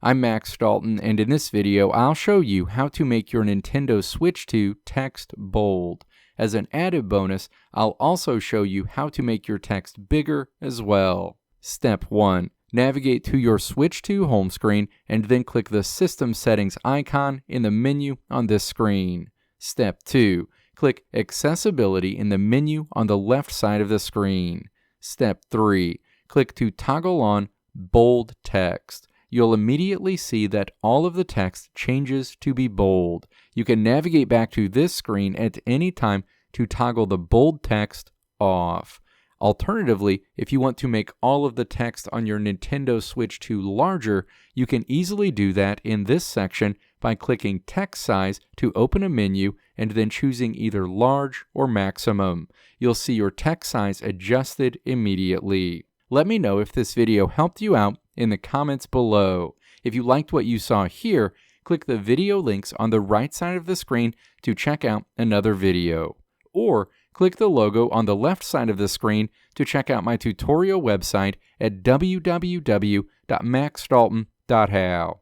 I'm Max Dalton, and in this video I'll show you how to make your Nintendo Switch 2 text bold. As an added bonus, I'll also show you how to make your text bigger as well. Step 1. Navigate to your Switch 2 home screen and then click the System Settings icon in the menu on this screen. Step 2. Click Accessibility in the menu on the left side of the screen. Step 3. Click to toggle on Bold Text. You'll immediately see that all of the text changes to be bold. You can navigate back to this screen at any time to toggle the bold text off. Alternatively, if you want to make all of the text on your Nintendo Switch 2 larger, you can easily do that in this section by clicking Text Size to open a menu and then choosing either Large or Maximum. You'll see your text size adjusted immediately. Let me know if this video helped you out in the comments below. If you liked what you saw here, click the video links on the right side of the screen to check out another video. Or click the logo on the left side of the screen to check out my tutorial website at www.maxdalton.how.